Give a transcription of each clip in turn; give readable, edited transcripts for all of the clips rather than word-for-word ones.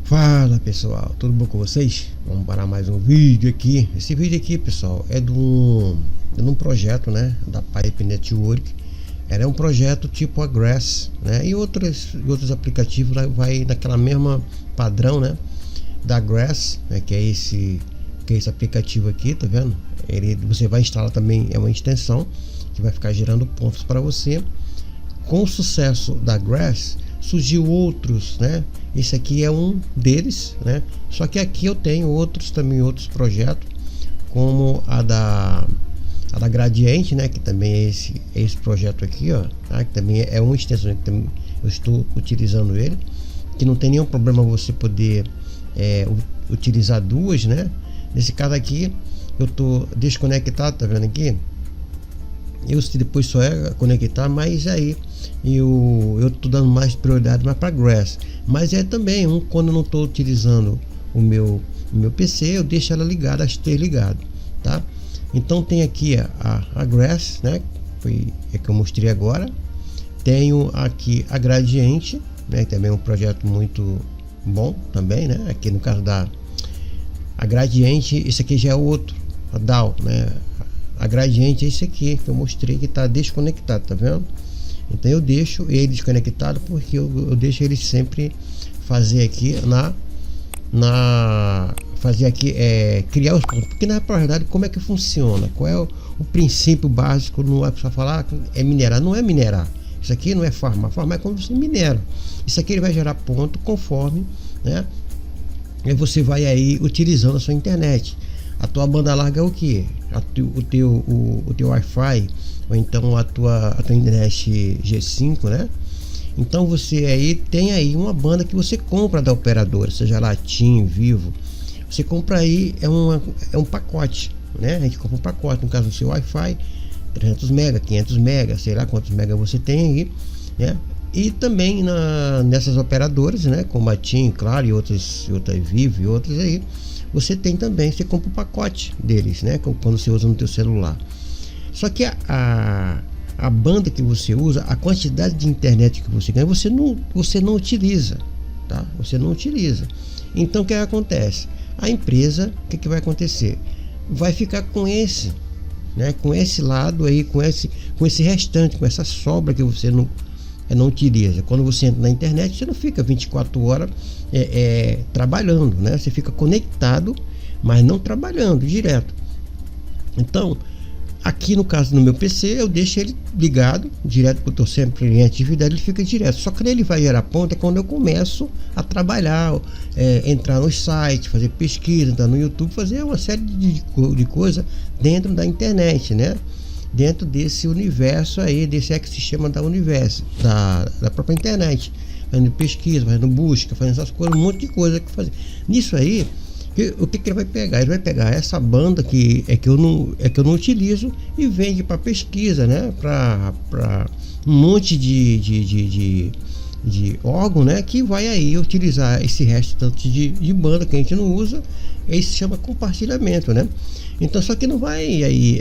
Fala pessoal, tudo bom com vocês? Vamos para mais um vídeo aqui. Esse vídeo aqui, pessoal, é de um projeto, né, da Pipe Network. Era um projeto tipo a Grass, né, e outros aplicativos vai naquela mesma padrão, né, da Grass, né, que é esse aplicativo aqui, tá vendo? Você vai instalar também, é uma extensão que vai ficar gerando pontos para você. Com o sucesso da Grass, surgiu outros, né? Esse aqui é um deles, né? Só que aqui eu tenho outros projetos, como a da Gradiente, né? Que também é esse projeto aqui, ó, tá? Que também é uma extensão que também eu estou utilizando ele, que não tem nenhum problema você poder utilizar duas, né? Nesse caso aqui eu tô desconectado, tá vendo aqui? Eu depois só é conectar, mas aí eu tô dando mais prioridade para Grass. Mas é também quando eu não estou utilizando o meu PC, eu deixo ela ligada, as três ligado, tá? Então tem aqui a Grass, né? É que eu mostrei agora. Tenho aqui a Gradiente, né? Também é um projeto muito bom também, né? Aqui no caso da a Gradiente, esse aqui já é outro, a DAO, né? A Gradiente é esse aqui que eu mostrei que está desconectado, tá vendo? Então eu deixo ele desconectado porque eu deixo ele sempre fazer aqui fazer aqui criar os pontos, porque na verdade como é que funciona, qual é o princípio básico. Não é para falar que é minerar, não é minerar, isso aqui não é farmar é quando você minera. Isso aqui ele vai gerar ponto conforme, né, e você vai aí utilizando a sua internet. A tua banda larga é o que? O teu Wi-Fi, ou então a tua internet G5, né? Então você aí tem aí uma banda que você compra da operadora, seja lá TIM, Vivo. Você compra aí, é um pacote, né? A gente compra um pacote, no caso do seu Wi-Fi, 300 MB, 500 MB, sei lá quantos MB você tem aí, né? E também nessas operadoras, né? Como a TIM, claro, e outras Vivo e outras aí, você tem também, você compra o pacote deles, né? Quando você usa no teu celular. Só que a banda que você usa, a quantidade de internet que você ganha, você não utiliza, tá? Você não utiliza. Então o que acontece? A empresa, o que vai acontecer? Vai ficar com esse, né? Com esse lado aí, com esse restante, com essa sobra que você não utiliza. Quando você entra na internet, você não fica 24 horas trabalhando, né? Você fica conectado, mas não trabalhando direto. Então, aqui no caso do meu PC, eu deixo ele ligado direto, porque eu estou sempre em atividade, ele fica direto. Só que ele vai gerar ponto quando eu começo a trabalhar, entrar no site, fazer pesquisa, entrar no YouTube, fazer uma série de coisas dentro da internet, né? Dentro desse universo aí, desse ecossistema da universo, da própria internet, fazendo pesquisa, fazendo busca, fazendo essas coisas, um monte de coisa que fazer. Nisso aí, o que ele vai pegar? Ele vai pegar essa banda que eu não utilizo e vende para pesquisa, né? Para um monte de órgão, né? Que vai aí utilizar esse resto tanto de banda que a gente não usa. Isso se chama compartilhamento, né? Então, só que não vai aí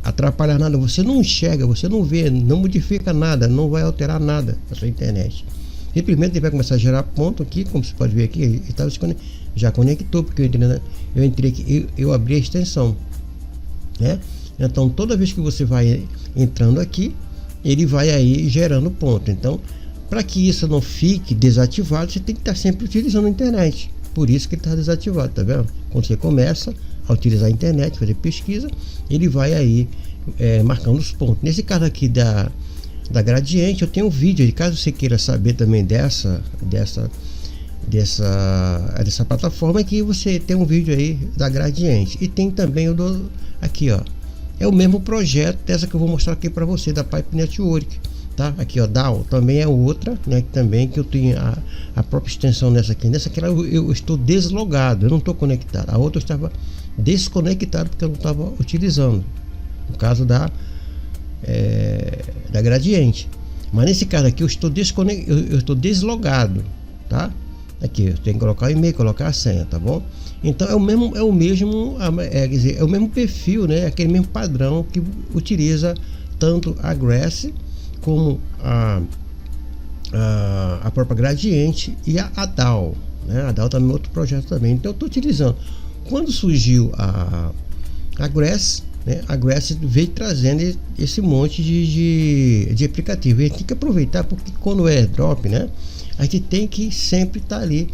atrapalhar nada, você não enxerga, você não vê, não modifica nada, não vai alterar nada na sua internet. Simplesmente ele vai começar a gerar ponto aqui, como você pode ver aqui, ele já conectou, porque eu entrei aqui, eu abri a extensão, né? Então toda vez que você vai entrando aqui, ele vai aí gerando ponto. Então, para que isso não fique desativado, você tem que estar sempre utilizando a internet. Por isso que ele está desativado, tá vendo? Quando você começa a utilizar a internet, fazer pesquisa, ele vai aí marcando os pontos. Nesse caso aqui da Gradiente, eu tenho um vídeo aí, caso você queira saber também dessa plataforma, que você tem um vídeo aí da Gradiente. E tem também aqui, ó, é o mesmo projeto dessa que eu vou mostrar aqui para você, da Pipe Network, tá? Aqui, ó, DAO também é outra, né? Que eu tenho a própria extensão nessa aqui eu estou deslogado, eu não estou conectado. A outra eu estava desconectado porque eu não estava utilizando, no caso da Gradiente. Mas nesse caso aqui eu estou deslogado, tá? Aqui eu tenho que colocar o e-mail, colocar a senha, tá bom? Então é o mesmo quer dizer, é o mesmo perfil, né? Aquele mesmo padrão que utiliza tanto a Grass como a própria Gradiente e a DAO, né? A DAO também é outro projeto também. Então eu estou utilizando. Quando surgiu a Grass, né? A Grass veio trazendo esse monte de aplicativo. E a gente tem que aproveitar, porque quando é airdrop, né? A gente tem que sempre estar ali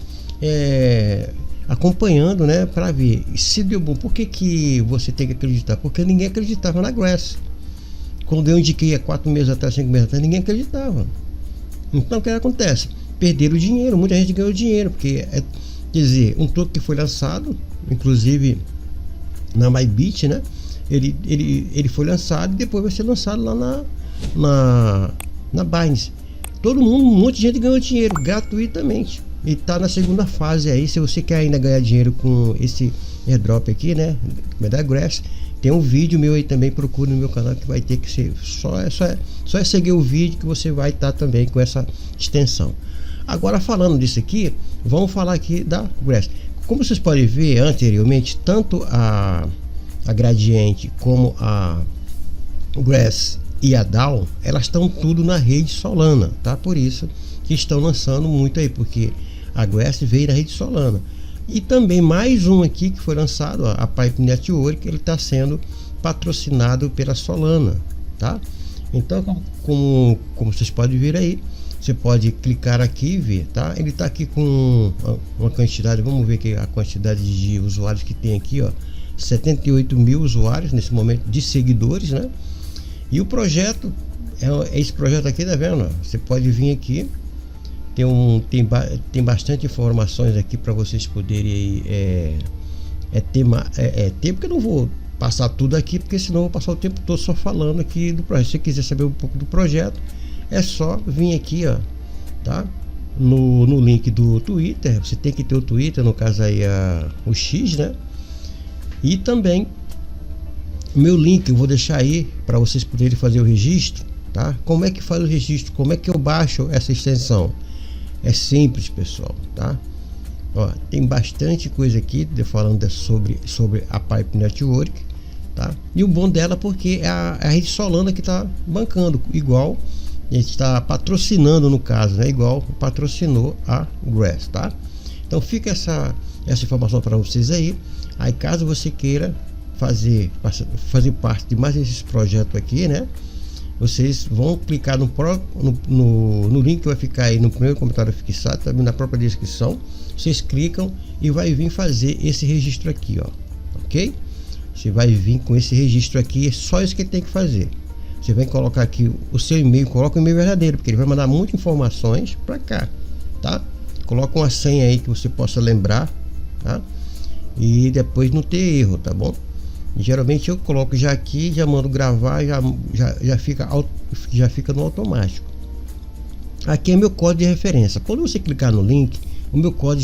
acompanhando, né? Para ver se deu bom. Por que você tem que acreditar? Porque ninguém acreditava na Grass. Quando eu indiquei há 4 meses atrás, 5 meses atrás, ninguém acreditava. Então o que acontece? Perderam o dinheiro, muita gente ganhou dinheiro, porque quer dizer, um token que foi lançado, inclusive na Bybit, né? Ele foi lançado e depois vai ser lançado lá na Binance. Todo mundo, um monte de gente ganhou dinheiro gratuitamente. E está na segunda fase aí. Se você quer ainda ganhar dinheiro com esse airdrop aqui, né? Da Grass, tem um vídeo meu aí também, procura no meu canal, que vai ter que ser só é seguir o vídeo que você vai estar também com essa extensão. Agora, falando disso aqui, vamos falar aqui da Grass. Como vocês podem ver anteriormente, tanto a Gradiente como a Grass e a DAO, elas estão tudo na rede Solana, tá? Por isso que estão lançando muito aí, porque a Grass veio na rede Solana. E também mais um aqui que foi lançado, a Pipe Network, ele está sendo patrocinado pela Solana, tá? Então, como vocês podem ver aí, você pode clicar aqui e ver, tá? Ele está aqui com uma quantidade, vamos ver aqui a quantidade de usuários que tem aqui, ó, 78 mil usuários nesse momento de seguidores, né? E o projeto é esse projeto aqui, tá vendo? Você pode vir aqui, tem bastante informações aqui para vocês poderem ter, porque eu não vou passar tudo aqui, porque senão eu vou passar o tempo todo só falando aqui do projeto. Se você quiser saber um pouco do projeto, é só vir aqui, ó, tá? No link do Twitter. Você tem que ter o Twitter, no caso aí o X, né? E também o meu link eu vou deixar aí para vocês poderem fazer o registro, tá? Como é que faz o registro? Como é que eu baixo essa extensão? É simples, pessoal, tá? Ó, tem bastante coisa aqui falando sobre a Pipe Network, tá? E o bom dela porque é a rede Solana que está bancando, igual a gente está patrocinando, no caso, né? Igual patrocinou a Grass, tá? Então fica essa informação para vocês aí. Aí caso você queira fazer parte de mais esses projetos aqui, né? Vocês vão clicar no link que vai ficar aí no primeiro comentário fixado, também na própria descrição. Vocês clicam e vai vir fazer esse registro aqui, ó, ok? Você vai vir com esse registro aqui, é só isso que tem que fazer. Você vai colocar aqui o seu e-mail, coloca o e-mail verdadeiro, porque ele vai mandar muitas informações para cá, tá? Coloca uma senha aí que você possa lembrar, tá? E depois não ter erro, tá bom? Geralmente eu coloco já aqui, já mando gravar, já fica no automático. Aqui é meu código de referência. Quando você clicar no link, o meu código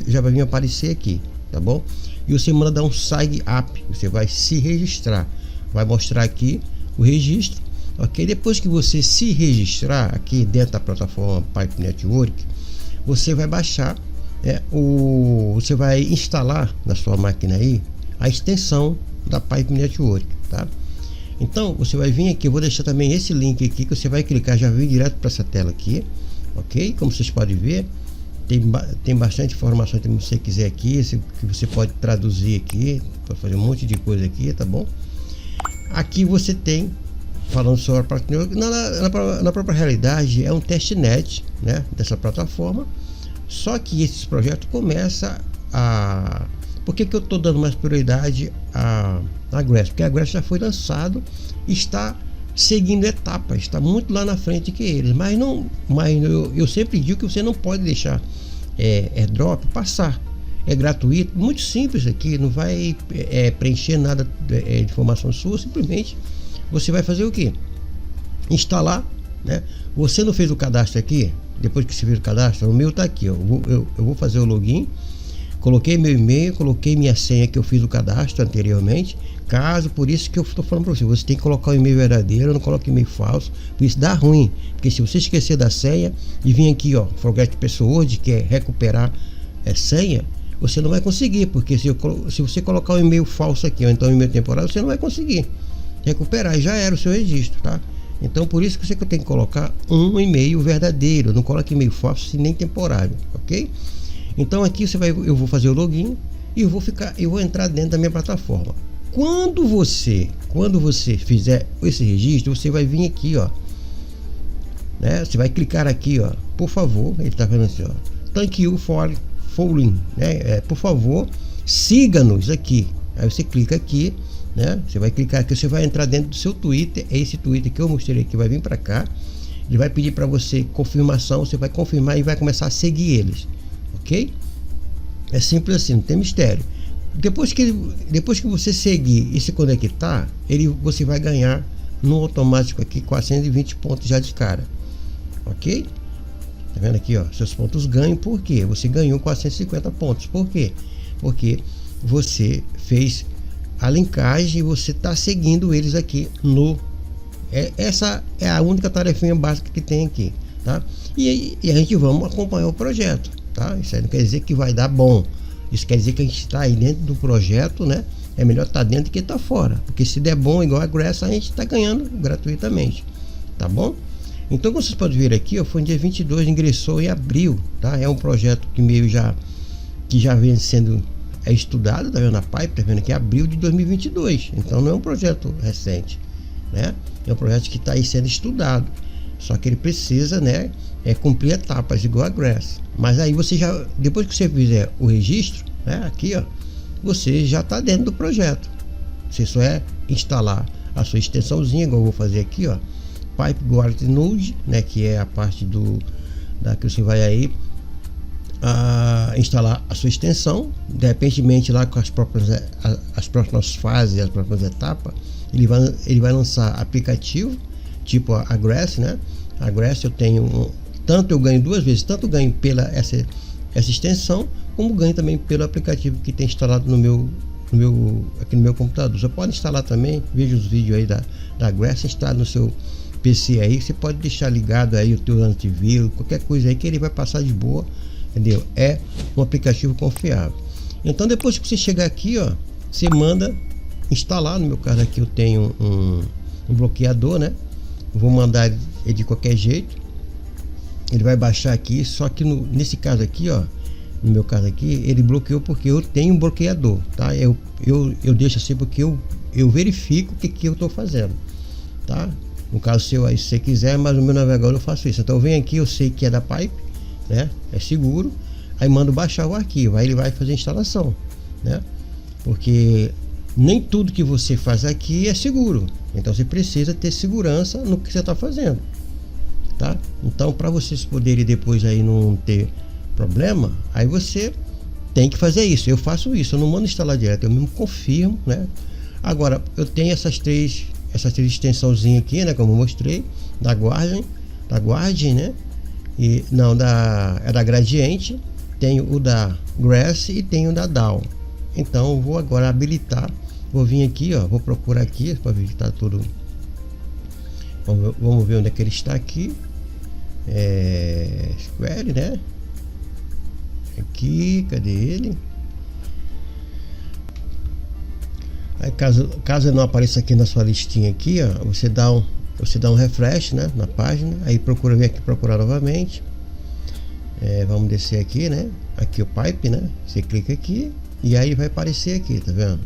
já vai vir aparecer aqui, tá bom? E você manda dar um sign up, você vai se registrar, vai mostrar aqui o registro, ok? Depois que você se registrar aqui dentro da plataforma Pipe Network, você vai baixar, você vai instalar na sua máquina aí a extensão da Pipe Network, tá? Então você vai vir aqui, eu vou deixar também esse link aqui que você vai clicar, já vem direto para essa tela aqui, ok? Como vocês podem ver, tem bastante informação que você quiser aqui, que você pode traduzir aqui, para fazer um monte de coisa aqui, tá bom? Aqui você tem, falando sobre a Pipe Network, na própria realidade é um testnet, né, dessa plataforma, só que esses projetos começam a... Por que eu estou dando mais prioridade a Grass? Porque a Grass já foi lançado, está seguindo etapas, está muito lá na frente que eles. Mas eu sempre digo que você não pode deixar airdrop passar. É gratuito, muito simples aqui, não vai preencher nada de informação sua, simplesmente você vai fazer o que? Instalar, né? Você não fez o cadastro aqui? Depois que você fez o cadastro, o meu está aqui, ó. Eu vou fazer o login. Coloquei meu e-mail, coloquei minha senha que eu fiz o cadastro anteriormente. Por isso que eu estou falando para você, você tem que colocar o e-mail verdadeiro, não coloque e-mail falso, por isso dá ruim. Porque se você esquecer da senha e vir aqui, ó, Forget Password, que é recuperar senha, você não vai conseguir, porque se você colocar o e-mail falso aqui, ou então o e-mail temporário, você não vai conseguir recuperar, e já era o seu registro, tá? Então por isso que você tem que colocar um e-mail verdadeiro, não coloque e-mail falso nem temporário, ok? Então aqui eu vou fazer o login e eu vou entrar dentro da minha plataforma. Quando você fizer esse registro, você vai vir aqui, ó, né? Você vai clicar aqui, ó, por favor, ele está falando assim, ó, thank you for following, né? Por favor, siga-nos aqui. Aí você clica aqui, né? Você vai clicar aqui, você vai entrar dentro do seu Twitter. É esse Twitter que eu mostrei aqui, vai vir para cá. Ele vai pedir para você confirmação, você vai confirmar e vai começar a seguir eles, ok? É simples assim, não tem mistério. Depois que você seguir e se conectar, você vai ganhar no automático aqui 420 pontos já de cara, ok? Tá vendo aqui, ó, seus pontos ganham. Por quê? Você ganhou 450 pontos. Por quê? Porque você fez a linkagem e você está seguindo eles aqui no... essa é a única tarefinha básica que tem aqui, tá? E a gente vamos acompanhar o projeto, tá? Isso aí não quer dizer que vai dar bom. Isso quer dizer que a gente está aí dentro do projeto, né? É melhor estar dentro do que estar fora. Porque se der bom igual a Grass, a gente está ganhando gratuitamente, tá bom? Então, como vocês podem ver aqui, ó, foi no dia 22, ingressou em abril, tá? É um projeto que já vem sendo estudado, tá vendo na Pipe, tá vendo aqui, abril de 2022. Então não é um projeto recente, né? É um projeto que está aí sendo estudado. Só que ele precisa, né, cumprir etapas igual a Grass. Mas aí você já, depois que você fizer o registro, né, aqui, ó, você já está dentro do projeto. Você só instalar a sua extensãozinha, igual eu vou fazer aqui, ó, Pipe Guard Node, né, que é a parte que você vai aí instalar a sua extensão. De repente lá com as próximas fases, as próximas etapas, ele vai lançar aplicativo tipo a Grass, né? A Grass eu ganho duas vezes, tanto ganho pela essa extensão, como ganho também pelo aplicativo que tem instalado aqui no meu computador. Você pode instalar também, veja os vídeos aí da Grass, instala no seu PC aí, você pode deixar ligado aí o teu antivírus, qualquer coisa aí que ele vai passar de boa, entendeu? É um aplicativo confiável. Então depois que você chegar aqui, ó, você manda instalar. No meu caso aqui eu tenho um bloqueador, né? Vou mandar ele de qualquer jeito, ele vai baixar aqui. Só que nesse caso aqui, ó, no meu caso aqui, ele bloqueou porque eu tenho um bloqueador, tá? Eu deixo assim porque eu verifico o que eu estou fazendo, tá? No caso seu aí, se você quiser, mas no meu navegador eu faço isso. Então eu venho aqui, eu sei que é da Pipe, né? É seguro. Aí mando baixar o arquivo, aí ele vai fazer a instalação, né? Porque nem tudo que você faz aqui é seguro. Então você precisa ter segurança no que você está fazendo, tá? Então, para vocês poderem depois aí não ter problema, aí você tem que fazer isso. Eu faço isso, eu não mando instalar direto, eu mesmo confirmo, né? Agora eu tenho essas três extensãozinhas aqui, né? Como eu mostrei, da Guardian, né? E não da Gradiente, tenho o da Grass e tenho o da DAO. Então eu vou agora habilitar, vou vir aqui, ó, vou procurar aqui para ver que tá tudo. Vamos ver onde é que ele está aqui. Square, né? Aqui, cadê ele? Aí caso não apareça aqui na sua listinha aqui, ó, você dá um refresh, né, na página, aí vem aqui procurar novamente. Vamos descer aqui, né? Aqui o Pipe, né? Você clica aqui e aí vai aparecer aqui, tá vendo?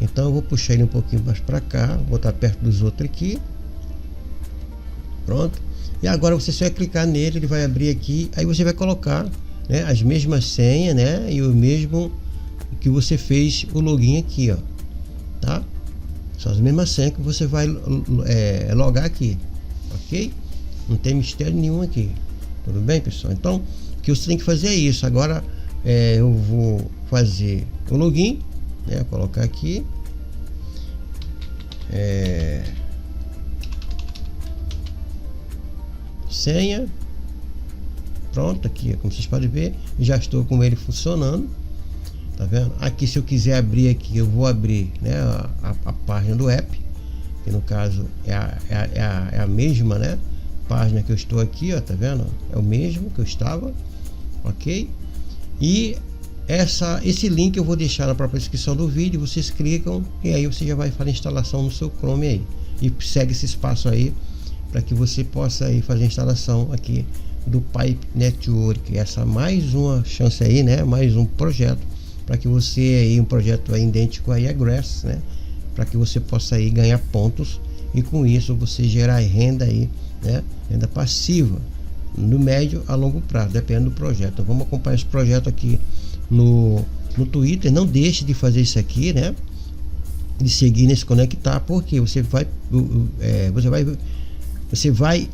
Então eu vou puxar ele um pouquinho mais para cá, botar perto dos outros aqui. Pronto. E agora você só vai clicar nele, ele vai abrir aqui, aí você vai colocar, né, as mesmas senhas, né, e o mesmo que você fez o login aqui, ó, tá? São as mesmas senhas que você vai logar aqui, ok? Não tem mistério nenhum aqui, tudo bem, pessoal? Então o que você tem que fazer é isso. Agora eu vou fazer o login, né, colocar aqui, senha, pronto. Aqui, como vocês podem ver, já estou com ele funcionando, tá vendo? Aqui, se eu quiser abrir aqui, eu vou abrir, né, a página do app, que no caso é a mesma, né, página que eu estou aqui, ó, tá vendo? É o mesmo que eu estava, ok? E esse link eu vou deixar na própria descrição do vídeo, vocês clicam e aí você já vai fazer a instalação no seu Chrome aí, e segue esse espaço aí para que você possa aí fazer a instalação aqui do Pipe Network. Essa mais uma chance aí, né? Mais um projeto para que você aí, um projeto aí idêntico aí a Grass, né? Para que você possa aí ganhar pontos e com isso você gerar renda aí, né? Renda passiva no médio a longo prazo, dependendo do projeto. Então, vamos acompanhar esse projeto aqui no Twitter. Não deixe de fazer isso aqui, né? De seguir nesse conectar, porque você vai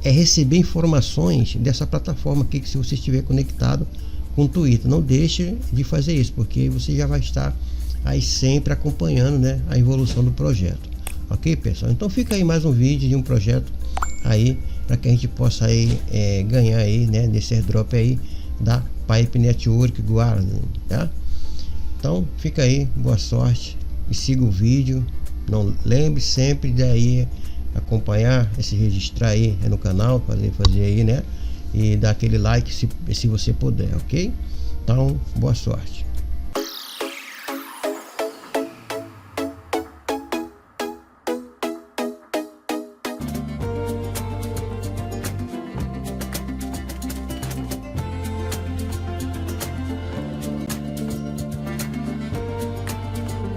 receber informações dessa plataforma aqui, que se você estiver conectado com o Twitter, não deixe de fazer isso, porque você já vai estar aí sempre acompanhando, né, a evolução do projeto. Ok, pessoal? Então fica aí mais um vídeo de um projeto aí para que a gente possa aí ganhar aí, né, nesse airdrop aí da Pipe Network Guardian, tá? Então fica aí, boa sorte e siga o vídeo. Não lembre sempre de aí acompanhar, se registrar aí no canal, fazer aí, né, e dar aquele like se você puder, ok? Então boa sorte.